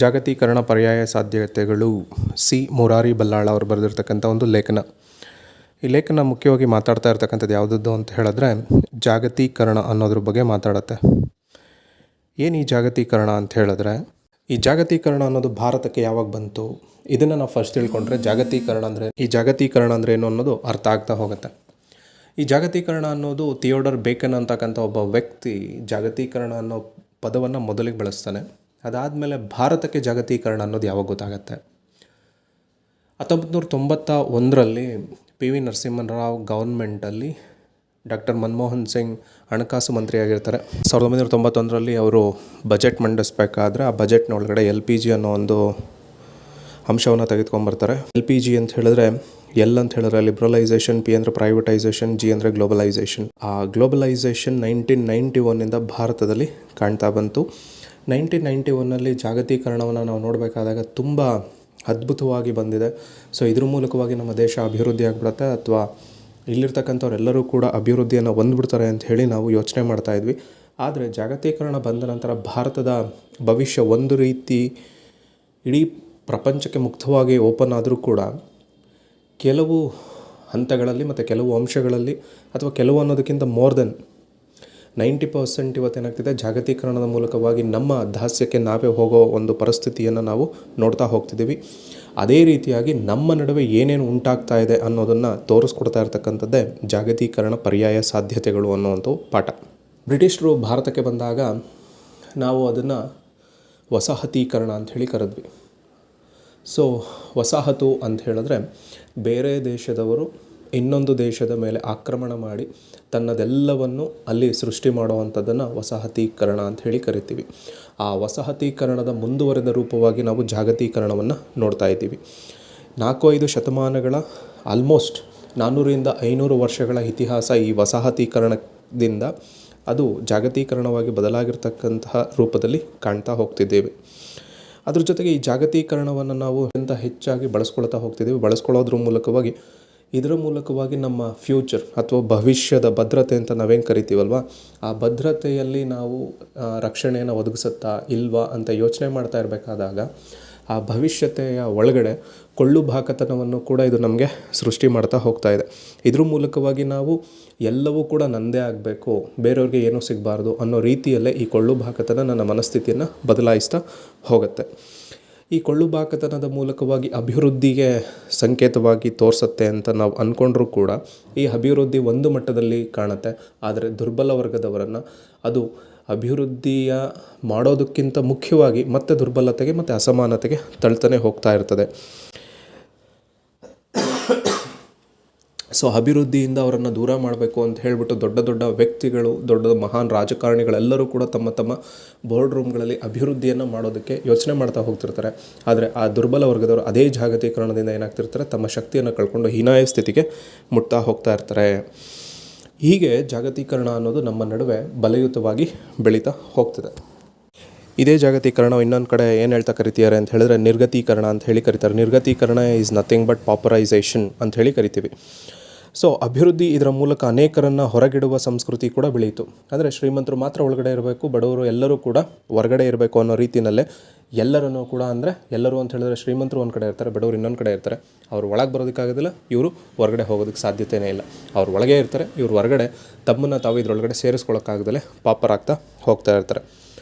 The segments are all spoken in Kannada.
ಜಾಗತೀಕರಣ ಪರ್ಯಾಯ ಸಾಧ್ಯತೆಗಳು ಸಿ ಮುರಾರಿ ಬಲ್ಲಾಳ ಅವರು ಬರೆದಿರ್ತಕ್ಕಂಥ ಒಂದು ಲೇಖನ. ಈ ಲೇಖನ ಮುಖ್ಯವಾಗಿ ಮಾತಾಡ್ತಾ ಇರ್ತಕ್ಕಂಥದ್ದು ಯಾವುದದ್ದು ಅಂತ ಹೇಳಿದ್ರೆ ಜಾಗತೀಕರಣ ಅನ್ನೋದ್ರ ಬಗ್ಗೆ ಮಾತಾಡುತ್ತೆ. ಏನು ಈ ಜಾಗತೀಕರಣ ಅಂತ ಹೇಳಿದ್ರೆ, ಈ ಜಾಗತೀಕರಣ ಅನ್ನೋದು ಭಾರತಕ್ಕೆ ಯಾವಾಗ ಬಂತು, ಇದನ್ನು ನಾವು ಫಸ್ಟ್ ತಿಳ್ಕೊಂಡ್ರೆ ಜಾಗತೀಕರಣ ಅಂದರೆ ಏನು ಅನ್ನೋದು ಅರ್ಥ ಆಗ್ತಾ ಹೋಗುತ್ತೆ. ಈ ಜಾಗತೀಕರಣ ಅನ್ನೋದು ಥಿಯೋಡರ್ ಬೇಕನ್ ಅಂತಕ್ಕಂಥ ಒಬ್ಬ ವ್ಯಕ್ತಿ ಜಾಗತೀಕರಣ ಅನ್ನೋ ಪದವನ್ನು ಮೊದಲಿಗೆ ಬಳಸ್ತಾನೆ. ಅದಾದಮೇಲೆ ಭಾರತಕ್ಕೆ ಜಾಗತೀಕರಣ ಅನ್ನೋದು ಯಾವಾಗ ಗೊತ್ತಾಗತ್ತೆ, 1991ರಲ್ಲಿ PV ನರಸಿಂಹರಾವ್ ಗೌರ್ಮೆಂಟಲ್ಲಿ ಡಾಕ್ಟರ್ ಮನಮೋಹನ್ ಸಿಂಗ್ ಹಣಕಾಸು ಮಂತ್ರಿಯಾಗಿರ್ತಾರೆ. 1991ರಲ್ಲಿ ಅವರು ಬಜೆಟ್ ಮಂಡಿಸ್ಬೇಕಾದ್ರೆ ಆ ಬಜೆಟ್ನ ಒಳಗಡೆ LPG ಅನ್ನೋ ಒಂದು ಅಂಶವನ್ನು ತೆಗೆದುಕೊಂಡ್ಬರ್ತಾರೆ. LPG ಅಂತ ಹೇಳಿದ್ರೆ ಎಲ್ ಅಂತ ಹೇಳಿದ್ರೆ ಲಿಬ್ರಲೈಸೇಷನ್, P ಅಂದರೆ ಪ್ರೈವೇಟೈಸೇಷನ್, G ಅಂದರೆ ಗ್ಲೋಬಲೈಸೇಷನ್. ಆ ಗ್ಲೋಬಲೈಸೇಷನ್ 1991 ಭಾರತದಲ್ಲಿ ಕಾಣ್ತಾ ಬಂತು. 1991ರಲ್ಲಿ ಜಾಗತೀಕರಣವನ್ನು ನಾವು ನೋಡಬೇಕಾದಾಗ ತುಂಬ ಅದ್ಭುತವಾಗಿ ಬಂದಿದೆ. ಸೊ ಇದ್ರ ಮೂಲಕವಾಗಿ ನಮ್ಮ ದೇಶ ಅಭಿವೃದ್ಧಿ ಆಗಿಬಿಡುತ್ತೆ ಅಥವಾ ಇಲ್ಲಿರ್ತಕ್ಕಂಥವ್ರೆಲ್ಲರೂ ಕೂಡ ಅಭಿವೃದ್ಧಿಯನ್ನು ಹೊಂದ್ಬಿಡ್ತಾರೆ ಅಂತ ಹೇಳಿ ನಾವು ಯೋಚನೆ ಮಾಡ್ತಾ ಇದ್ವಿ. ಆದರೆ ಜಾಗತೀಕರಣ ಬಂದ ನಂತರ ಭಾರತದ ಭವಿಷ್ಯ ಒಂದು ರೀತಿ ಇಡೀ ಪ್ರಪಂಚಕ್ಕೆ ಮುಕ್ತವಾಗಿ ಓಪನ್ ಆದರೂ ಕೂಡ ಕೆಲವು ಹಂತಗಳಲ್ಲಿ ಮತ್ತು ಕೆಲವು ಅಂಶಗಳಲ್ಲಿ ಅಥವಾ ಕೆಲವು ಅನ್ನೋದಕ್ಕಿಂತ ಮೋರ್ ದೆನ್ 90% ಇವತ್ತೇನಾಗ್ತಿದೆ, ಜಾಗತೀಕರಣದ ಮೂಲಕವಾಗಿ ನಮ್ಮ ದಾಸ್ಯಕ್ಕೆ ನಾವೇ ಹೋಗೋ ಒಂದು ಪರಿಸ್ಥಿತಿಯನ್ನು ನಾವು ನೋಡ್ತಾ ಹೋಗ್ತಿದ್ದೀವಿ. ಅದೇ ರೀತಿಯಾಗಿ ನಮ್ಮ ನಡುವೆ ಏನೇನು ಉಂಟಾಗ್ತಾ ಇದೆ ಅನ್ನೋದನ್ನು ತೋರಿಸ್ಕೊಡ್ತಾ ಇರ್ತಕ್ಕಂಥದ್ದೇ ಜಾಗತೀಕರಣ ಪರ್ಯಾಯ ಸಾಧ್ಯತೆಗಳು ಅನ್ನುವಂಥ ಪಾಠ. ಬ್ರಿಟಿಷರು ಭಾರತಕ್ಕೆ ಬಂದಾಗ ನಾವು ಅದನ್ನು ವಸಾಹತೀಕರಣ ಅಂಥೇಳಿ ಕರೆದ್ವಿ. ಸೊ ವಸಾಹತು ಅಂತ ಹೇಳಿದ್ರೆ ಬೇರೆ ದೇಶದವರು ಇನ್ನೊಂದು ದೇಶದ ಮೇಲೆ ಆಕ್ರಮಣ ಮಾಡಿ ತನ್ನದೆಲ್ಲವನ್ನು ಅಲ್ಲಿ ಸೃಷ್ಟಿ ಮಾಡುವಂಥದ್ದನ್ನು ವಸಾಹತೀಕರಣ ಅಂತ ಹೇಳಿ ಕರಿತೀವಿ. ಆ ವಸಾಹತೀಕರಣದ ಮುಂದುವರೆದ ರೂಪವಾಗಿ ನಾವು ಜಾಗತೀಕರಣವನ್ನು ನೋಡ್ತಾ ಇದ್ದೀವಿ. 4-5 ಶತಮಾನಗಳ ಆಲ್ಮೋಸ್ಟ್ 400-500 ವರ್ಷಗಳ ಇತಿಹಾಸ ಈ ವಸಾಹತೀಕರಣದಿಂದ ಅದು ಜಾಗತೀಕರಣವಾಗಿ ಬದಲಾಗಿರ್ತಕ್ಕಂತಹ ರೂಪದಲ್ಲಿ ಕಾಣ್ತಾ ಹೋಗ್ತಿದ್ದೇವೆ. ಅದ್ರ ಜೊತೆಗೆ ಈ ಜಾಗತೀಕರಣವನ್ನು ನಾವು ಎಂತ ಹೆಚ್ಚಾಗಿ ಬಳಸ್ಕೊಳ್ತಾ ಹೋಗ್ತಿದ್ದೀವಿ. ಬಳಸ್ಕೊಳ್ಳೋದ್ರ ಮೂಲಕವಾಗಿ ಇದರ ಮೂಲಕವಾಗಿ ನಮ್ಮ ಫ್ಯೂಚರ್ ಅಥವಾ ಭವಿಷ್ಯದ ಭದ್ರತೆ ಅಂತ ನಾವೇನು ಕರಿತೀವಲ್ವ, ಆ ಭದ್ರತೆಯಲ್ಲಿ ನಾವು ರಕ್ಷಣೆಯನ್ನು ಒದಗಿಸುತ್ತಾ ಇಲ್ವಾ ಅಂತ ಯೋಚನೆ ಮಾಡ್ತಾ ಇರಬೇಕಾದಾಗ ಆ ಭವಿಷ್ಯತೆಯ ಒಳಗಡೆ ಕೊಳ್ಳುಬಾಕತನವನ್ನು ಕೂಡ ಇದು ನಮಗೆ ಸೃಷ್ಟಿ ಮಾಡ್ತಾ ಹೋಗ್ತಾ ಇದೆ. ಇದ್ರ ಮೂಲಕವಾಗಿ ನಾವು ಎಲ್ಲವೂ ಕೂಡ ನಂದೇ ಆಗಬೇಕು, ಬೇರೆಯವ್ರಿಗೆ ಏನೂ ಸಿಗಬಾರ್ದು ಅನ್ನೋ ರೀತಿಯಲ್ಲೇ ಈ ಕೊಳ್ಳುಬಾಕತನ ನನ್ನ ಮನಸ್ಥಿತಿಯನ್ನು ಬದಲಾಯಿಸ್ತಾ ಹೋಗುತ್ತೆ. ಈ ಕೊಳ್ಳುಬಾಕತನದ ಮೂಲಕವಾಗಿ ಅಭಿವೃದ್ಧಿಗೆ ಸಂಕೇತವಾಗಿ ತೋರಿಸುತ್ತೆ ಅಂತ ನಾವು ಅಂದ್ಕೊಂಡ್ರೂ ಕೂಡ ಈ ಅಭಿವೃದ್ಧಿ ಒಂದು ಮಟ್ಟದಲ್ಲಿ ಕಾಣುತ್ತೆ. ಆದರೆ ದುರ್ಬಲ ವರ್ಗದವರನ್ನು ಅದು ಅಭಿವೃದ್ಧಿಯ ಮಾಡೋದಕ್ಕಿಂತ ಮುಖ್ಯವಾಗಿ ಮತ್ತೆ ದುರ್ಬಲತೆಗೆ ಮತ್ತು ಅಸಮಾನತೆಗೆ ತಳ್ತಾನೆ ಹೋಗ್ತಾ ಇರ್ತದೆ. ಸೊ ಅಭಿವೃದ್ಧಿಯಿಂದ ಅವರನ್ನು ದೂರ ಮಾಡಬೇಕು ಅಂತ ಹೇಳಿಬಿಟ್ಟು ದೊಡ್ಡ ದೊಡ್ಡ ವ್ಯಕ್ತಿಗಳು, ದೊಡ್ಡ ಮಹಾನ್ ರಾಜಕಾರಣಿಗಳೆಲ್ಲರೂ ಕೂಡ ತಮ್ಮ ತಮ್ಮ ಬೋರ್ಡ್ ರೂಮ್ಗಳಲ್ಲಿ ಅಭಿವೃದ್ಧಿಯನ್ನು ಮಾಡೋದಕ್ಕೆ ಯೋಚನೆ ಮಾಡ್ತಾ ಹೋಗ್ತಿರ್ತಾರೆ. ಆದರೆ ಆ ದುರ್ಬಲ ವರ್ಗದವರು ಅದೇ ಜಾಗತೀಕರಣದಿಂದ ಏನಾಗ್ತಿರ್ತಾರೆ, ತಮ್ಮ ಶಕ್ತಿಯನ್ನು ಕಳ್ಕೊಂಡು ಹೀನಾಯ ಸ್ಥಿತಿಗೆ ಮುಟ್ತಾ ಹೋಗ್ತಾ ಇರ್ತಾರೆ. ಹೀಗೆ ಜಾಗತೀಕರಣ ಅನ್ನೋದು ನಮ್ಮ ನಡುವೆ ಬಲಯುತವಾಗಿ ಬೆಳೀತಾ ಹೋಗ್ತದೆ. ಇದೇ ಜಾಗತೀಕರಣ ಇನ್ನೊಂದು ಕಡೆ ಏನು ಹೇಳ್ತಾ ಕರಿತೀತಾರೆ ಅಂತ ಹೇಳಿದ್ರೆ ನಿರ್ಗತೀಕರಣ ಅಂತ ಹೇಳಿ ಕರೀತಾರೆ. ನಿರ್ಗತೀಕರಣ ಈಸ್ ನಥಿಂಗ್ ಬಟ್ ಪಾಪರೈಸೇಷನ್ ಅಂತ ಹೇಳಿ ಕರಿತೀವಿ. ಸೊ ಅಭಿವೃದ್ಧಿ ಇದರ ಮೂಲಕ ಅನೇಕರನ್ನು ಹೊರಗಿಡುವ ಸಂಸ್ಕೃತಿ ಕೂಡ ಬೆಳೆಯಿತು. ಅಂದರೆ ಶ್ರೀಮಂತರು ಮಾತ್ರ ಒಳಗಡೆ ಇರಬೇಕು, ಬಡವರು ಎಲ್ಲರೂ ಕೂಡ ಹೊರಗಡೆ ಇರಬೇಕು ಅನ್ನೋ ರೀತಿಯಲ್ಲೇ ಎಲ್ಲರನ್ನೂ ಕೂಡ, ಅಂದರೆ ಎಲ್ಲರೂ ಅಂತ ಹೇಳಿದ್ರೆ ಶ್ರೀಮಂತರು ಒಂದು ಕಡೆ ಇರ್ತಾರೆ, ಬಡವರು ಇನ್ನೊಂದು ಕಡೆ ಇರ್ತಾರೆ. ಅವ್ರು ಒಳಗೆ ಬರೋದಕ್ಕಾಗೋದಿಲ್ಲ, ಇವರು ಹೊರಗಡೆ ಹೋಗೋದಕ್ಕೆ ಸಾಧ್ಯತೆಯೇ ಇಲ್ಲ. ಅವ್ರು ಒಳಗೆ ಇರ್ತಾರೆ, ಇವ್ರು ಹೊರಗಡೆ ತಮ್ಮನ್ನು ತಾವು ಇದರೊಳಗಡೆ ಸೇರಿಸ್ಕೊಳ್ಳೋಕ್ಕಾಗದಲ್ಲೇ ಪಾಪರಾಗ್ತಾ ಹೋಗ್ತಾ ಇರ್ತಾರೆ.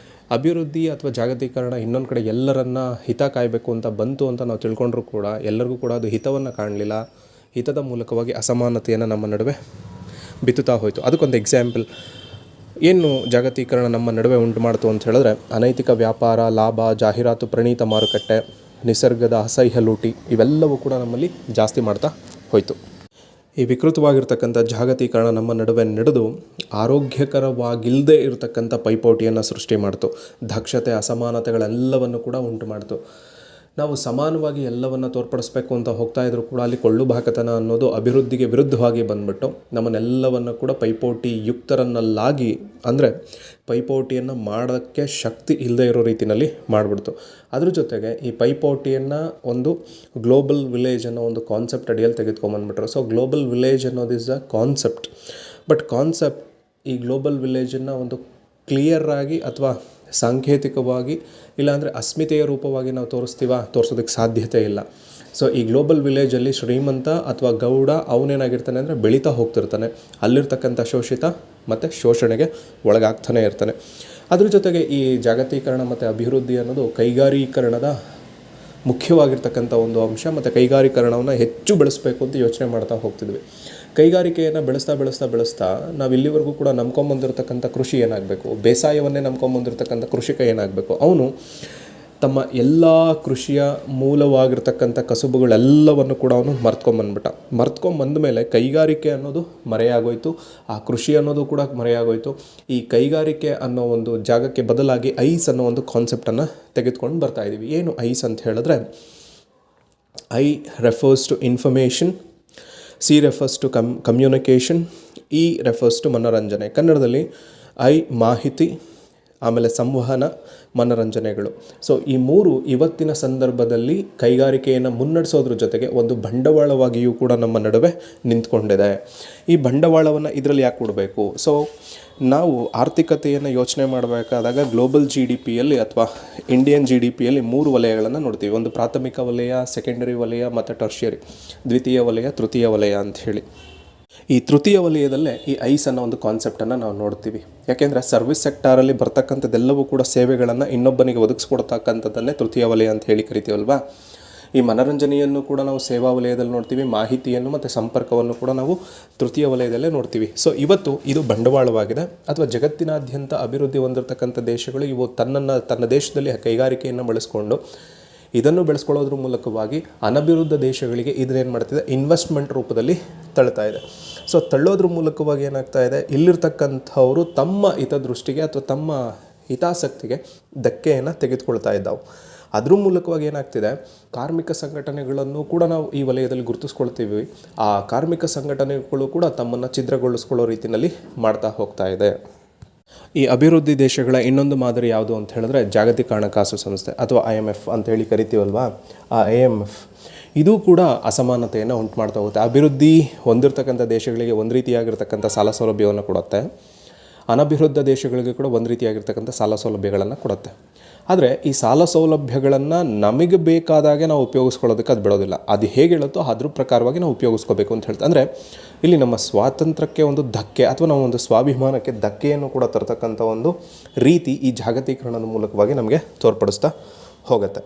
ಅಭಿವೃದ್ಧಿ ಅಥವಾ ಜಾಗತೀಕರಣ ಇನ್ನೊಂದು ಕಡೆ ಎಲ್ಲರನ್ನ ಹಿತ ಕಾಯಬೇಕು ಅಂತ ಬಂತು ಅಂತ ನಾವು ತಿಳ್ಕೊಂಡ್ರೂ ಕೂಡ ಎಲ್ಲರಿಗೂ ಕೂಡ ಅದು ಹಿತವನ್ನು ಕಾಣಲಿಲ್ಲ. ಹಿತದ ಮೂಲಕವಾಗಿ ಅಸಮಾನತೆಯನ್ನು ನಮ್ಮ ನಡುವೆ ಬಿತ್ತುತ್ತಾ ಹೋಯಿತು. ಅದಕ್ಕೊಂದು ಎಕ್ಸಾಂಪಲ್ ಏನು ಜಾಗತೀಕರಣ ನಮ್ಮ ನಡುವೆ ಉಂಟು ಮಾಡ್ತು ಅಂತ ಹೇಳಿದ್ರೆ, ಅನೈತಿಕ ವ್ಯಾಪಾರ, ಲಾಭ, ಜಾಹೀರಾತು, ಪ್ರಣೀತ ಮಾರುಕಟ್ಟೆ, ನಿಸರ್ಗದ ಅಸಹ್ಯ ಲೂಟಿ ಇವೆಲ್ಲವೂ ಕೂಡ ನಮ್ಮಲ್ಲಿ ಜಾಸ್ತಿ ಮಾಡ್ತಾ ಹೋಯಿತು. ಈ ವಿಕೃತವಾಗಿರ್ತಕ್ಕಂಥ ಜಾಗತೀಕರಣ ನಮ್ಮ ನಡುವೆ ನಡೆದು ಆರೋಗ್ಯಕರವಾಗಿಲ್ಲದೆ ಇರತಕ್ಕಂಥ ಪೈಪೋಟಿಯನ್ನು ಸೃಷ್ಟಿ ಮಾಡ್ತು. ದಕ್ಷತೆ, ಅಸಮಾನತೆಗಳೆಲ್ಲವನ್ನು ಕೂಡ ಉಂಟು ಮಾಡ್ತು. ನಾವು ಸಮಾನವಾಗಿ ಎಲ್ಲವನ್ನು ತೋರ್ಪಡಿಸ್ಬೇಕು ಅಂತ ಹೋಗ್ತಾ ಇದ್ರೂ ಕೂಡ ಅಲ್ಲಿ ಕೊಳ್ಳುಬಾಕತನ ಅನ್ನೋದು ಅಭಿವೃದ್ಧಿಗೆ ವಿರುದ್ಧವಾಗಿ ಬಂದ್ಬಿಟ್ಟು ನಮ್ಮನ್ನೆಲ್ಲವನ್ನು ಕೂಡ ಪೈಪೋಟಿ ಯುಕ್ತರನ್ನಲ್ಲಾಗಿ, ಅಂದರೆ ಪೈಪೋಟಿಯನ್ನು ಮಾಡೋಕ್ಕೆ ಶಕ್ತಿ ಇಲ್ಲದೆ ಇರೋ ರೀತಿಯಲ್ಲಿ ಮಾಡಿಬಿಡ್ತು. ಅದ್ರ ಜೊತೆಗೆ ಈ ಪೈಪೋಟಿಯನ್ನು ಒಂದು ಗ್ಲೋಬಲ್ ವಿಲೇಜ್ ಅನ್ನೋ ಒಂದು ಕಾನ್ಸೆಪ್ಟ್ ಅಡಿಯಲ್ಲಿ ತೆಗೆದುಕೊಂಬಂದ್ಬಿಟ್ರು. ಸೊ ಗ್ಲೋಬಲ್ ವಿಲೇಜ್ ಅನ್ನೋದು ಇಸ್ ಅ ಕಾನ್ಸೆಪ್ಟ್. ಬಟ್ ಈ ಗ್ಲೋಬಲ್ ವಿಲೇಜನ್ನು ಒಂದು ಕ್ಲಿಯರ್ ಆಗಿ ಅಥವಾ ಸಾಂಕೇತಿಕವಾಗಿ ಇಲ್ಲಾಂದರೆ ಅಸ್ಮಿತೆಯ ರೂಪವಾಗಿ ನಾವು ತೋರಿಸೋದಕ್ಕೆ ಸಾಧ್ಯತೆ ಇಲ್ಲ. ಸೊ ಈ ಗ್ಲೋಬಲ್ ವಿಲೇಜಲ್ಲಿ ಶ್ರೀಮಂತ ಅಥವಾ ಗೌಡ ಅವನೇನಾಗಿರ್ತಾನೆ ಅಂದರೆ ಬೆಳೀತಾ ಹೋಗ್ತಿರ್ತಾನೆ, ಅಲ್ಲಿರ್ತಕ್ಕಂಥ ಶೋಷಿತ ಮತ್ತು ಶೋಷಣೆಗೆ ಒಳಗಾಗ್ತಾನೆ ಇರ್ತಾನೆ. ಅದ್ರ ಜೊತೆಗೆ ಈ ಜಾಗತೀಕರಣ ಮತ್ತು ಅಭಿವೃದ್ಧಿ ಅನ್ನೋದು ಕೈಗಾರೀಕರಣದ ಮುಖ್ಯವಾಗಿರ್ತಕ್ಕಂಥ ಒಂದು ಅಂಶ, ಮತ್ತು ಕೈಗಾರೀಕರಣವನ್ನು ಹೆಚ್ಚು ಬೆಳೆಸಬೇಕು ಅಂತ ಯೋಚನೆ ಮಾಡ್ತಾ ಹೋಗ್ತಿದ್ವಿ. ಕೈಗಾರಿಕೆಯನ್ನು ಬೆಳೆಸ್ತಾ ನಾವು ಇಲ್ಲಿವರೆಗೂ ಕೂಡ ನಂಬ್ಕೊಂಬಂದಿರತಕ್ಕಂಥ ಕೃಷಿ ಏನಾಗಬೇಕು, ಬೇಸಾಯವನ್ನೇ ನಂಬ್ಕೊಂಬಂದಿರತಕ್ಕಂಥ ಕೃಷಿಕ ಏನಾಗಬೇಕು, ಅವನು ತಮ್ಮ ಎಲ್ಲ ಕೃಷಿಯ ಮೂಲವಾಗಿರ್ತಕ್ಕಂಥ ಕಸುಬುಗಳೆಲ್ಲವನ್ನು ಕೂಡ ಅವನು ಮರ್ತ್ಕೊಂಬಂದ ಮೇಲೆ ಕೈಗಾರಿಕೆ ಅನ್ನೋದು ಮರೆಯಾಗೋಯ್ತು, ಆ ಕೃಷಿ ಅನ್ನೋದು ಕೂಡ ಮರೆಯಾಗೋಯ್ತು. ಈ ಕೈಗಾರಿಕೆ ಅನ್ನೋ ಒಂದು ಜಾಗಕ್ಕೆ ಬದಲಾಗಿ ಐಸ್ ಅನ್ನೋ ಒಂದು ಕಾನ್ಸೆಪ್ಟನ್ನು ತೆಗೆದುಕೊಂಡು ಬರ್ತಾ ಇದ್ದೀವಿ. ಏನು ಐಸ್ ಅಂತ ಹೇಳಿದ್ರೆ, I refers to information, C refers to communication, E refers to ಮನೋರಂಜನೆ. ಕನ್ನಡದಲ್ಲಿ ಐ ಮಾಹಿತಿ, ಆಮೇಲೆ ಸಂವಹನ, ಮನೋರಂಜನೆಗಳು. ಸೊ ಈ ಮೂರು ಇವತ್ತಿನ ಸಂದರ್ಭದಲ್ಲಿ ಕೈಗಾರಿಕೆಯನ್ನು ಮುನ್ನಡೆಸೋದ್ರ ಜೊತೆಗೆ ಒಂದು ಬಂಡವಾಳವಾಗಿಯೂ ಕೂಡ ನಮ್ಮ ನಡುವೆ ನಿಂತ್ಕೊಂಡಿದೆ. ಈ ಬಂಡವಾಳವನ್ನು ಇದರಲ್ಲಿ ಯಾಕೆ ಕೊಡಬೇಕು? ಸೊ ನಾವು ಆರ್ಥಿಕತೆಯನ್ನು ಯೋಚನೆ ಮಾಡಬೇಕಾದಾಗ ಗ್ಲೋಬಲ್ GDPಯಲ್ಲಿ ಅಥವಾ ಇಂಡಿಯನ್ GDPಯಲ್ಲಿ 3 ವಲಯಗಳನ್ನು ನೋಡ್ತೀವಿ. ಒಂದು ಪ್ರಾಥಮಿಕ ವಲಯ, ಸೆಕೆಂಡರಿ ವಲಯ ಮತ್ತು ಟರ್ಷಿಯರಿ, ದ್ವಿತೀಯ ವಲಯ, ತೃತೀಯ ವಲಯ ಅಂಥೇಳಿ. ಈ ತೃತೀಯ ವಲಯದಲ್ಲೇ ಈ ಐಸ್ ಅನ್ನೋ ಒಂದು ಕಾನ್ಸೆಪ್ಟನ್ನು ನಾವು ನೋಡ್ತೀವಿ. ಯಾಕೆಂದರೆ ಸರ್ವಿಸ್ ಸೆಕ್ಟಾರಲ್ಲಿ ಬರ್ತಕ್ಕಂಥದ್ದೆಲ್ಲವೂ ಕೂಡ ಸೇವೆಗಳನ್ನು ಇನ್ನೊಬ್ಬನಿಗೆ ಒದಗಿಸ್ಕೊಡ್ತಕ್ಕಂಥದ್ದನ್ನೇ ತೃತೀಯ ವಲಯ ಅಂತ ಹೇಳಿ ಕರಿತೀವಲ್ವಾ. ಈ ಮನೋರಂಜನೆಯನ್ನು ಕೂಡ ನಾವು ಸೇವಾ ವಲಯದಲ್ಲಿ ನೋಡ್ತೀವಿ, ಮಾಹಿತಿಯನ್ನು ಮತ್ತು ಸಂಪರ್ಕವನ್ನು ಕೂಡ ನಾವು ತೃತೀಯ ವಲಯದಲ್ಲೇ ನೋಡ್ತೀವಿ. ಸೊ ಇವತ್ತು ಇದು ಬಂಡವಾಳವಾಗಿದೆ, ಅಥವಾ ಜಗತ್ತಿನಾದ್ಯಂತ ಅಭಿವೃದ್ಧಿ ಹೊಂದಿರತಕ್ಕಂಥ ದೇಶಗಳು ಇವು ತನ್ನ ದೇಶದಲ್ಲಿ ಕೈಗಾರಿಕೆಯನ್ನು ಬಳಸ್ಕೊಂಡು ಇದನ್ನು ಬೆಳೆಸ್ಕೊಳ್ಳೋದ್ರ ಮೂಲಕವಾಗಿ ಅನಭಿವೃದ್ಧ ದೇಶಗಳಿಗೆ ಇದನ್ನೇನು ಮಾಡ್ತಿದೆ, ಇನ್ವೆಸ್ಟ್ಮೆಂಟ್ ರೂಪದಲ್ಲಿ ತಳ್ತಾ ಇದೆ. ಸೊ ತಳ್ಳೋದ್ರ ಮೂಲಕವಾಗಿ ಏನಾಗ್ತಾ ಇದೆ, ಇಲ್ಲಿರ್ತಕ್ಕಂಥವರು ತಮ್ಮ ಹಿತದೃಷ್ಟಿಗೆ ಅಥವಾ ತಮ್ಮ ಹಿತಾಸಕ್ತಿಗೆ ಧಕ್ಕೆಯನ್ನು ತೆಗೆದುಕೊಳ್ತಾ ಇದ್ದಾವೆ. ಅದ್ರ ಮೂಲಕವಾಗಿ ಏನಾಗ್ತಿದೆ, ಕಾರ್ಮಿಕ ಸಂಘಟನೆಗಳನ್ನು ಕೂಡ ನಾವು ಈ ವಲಯದಲ್ಲಿ ಗುರುತಿಸ್ಕೊಳ್ತೀವಿ. ಆ ಕಾರ್ಮಿಕ ಸಂಘಟನೆಗಳು ಕೂಡ ತಮ್ಮನ್ನು ಛಿದ್ರಗೊಳಿಸ್ಕೊಳ್ಳೋ ರೀತಿಯಲ್ಲಿ ಮಾಡ್ತಾ ಹೋಗ್ತಾ ಇದೆ. ಈ ಅಭಿವೃದ್ಧಿ ದೇಶಗಳ ಇನ್ನೊಂದು ಮಾದರಿ ಯಾವುದು ಅಂತ ಹೇಳಿದ್ರೆ ಜಾಗತಿಕ ಹಣಕಾಸು ಸಂಸ್ಥೆ ಅಥವಾ IMF ಅಂತೇಳಿ ಕರಿತೀವಲ್ವಾ. ಆ IMF ಇದು ಕೂಡ ಅಸಮಾನತೆಯನ್ನು ಉಂಟು ಮಾಡ್ತಾ ಹೋಗುತ್ತೆ. ಅಭಿವೃದ್ಧಿ ಹೊಂದಿರತಕ್ಕಂಥ ದೇಶಗಳಿಗೆ ಒಂದು ರೀತಿಯಾಗಿರ್ತಕ್ಕಂಥ ಸಾಲ ಸೌಲಭ್ಯವನ್ನು ಕೊಡುತ್ತೆ, ಅನಭಿವೃದ್ಧ ದೇಶಗಳಿಗೆ ಕೂಡ ಒಂದು ರೀತಿಯಾಗಿರ್ತಕ್ಕಂಥ ಸಾಲ ಸೌಲಭ್ಯಗಳನ್ನು ಕೊಡುತ್ತೆ. ಆದರೆ ಈ ಸಾಲ ಸೌಲಭ್ಯಗಳನ್ನು ನಮಗೆ ಬೇಕಾದಾಗೆ ನಾವು ಉಪಯೋಗಿಸ್ಕೊಳ್ಳೋದಕ್ಕೆ ಅದು ಬಿಡೋದಿಲ್ಲ. ಅದು ಹೇಗೆ ಹೇಳುತ್ತೋ ಅದ್ರ ಪ್ರಕಾರವಾಗಿ ನಾವು ಉಪಯೋಗಿಸ್ಕೋಬೇಕು ಅಂತ ಹೇಳ್ತಾ, ಅಂದರೆ ಇಲ್ಲಿ ನಮ್ಮ ಸ್ವಾತಂತ್ರ್ಯಕ್ಕೆ ಒಂದು ಧಕ್ಕೆ ಅಥವಾ ನಾವು ಒಂದು ಸ್ವಾಭಿಮಾನಕ್ಕೆ ಧಕ್ಕೆಯನ್ನು ಕೂಡ ತರ್ತಕ್ಕಂಥ ಒಂದು ರೀತಿ ಈ ಜಾಗತೀಕರಣದ ಮೂಲಕವಾಗಿ ನಮಗೆ ತೋರ್ಪಡಿಸ್ತಾ ಹೋಗುತ್ತೆ.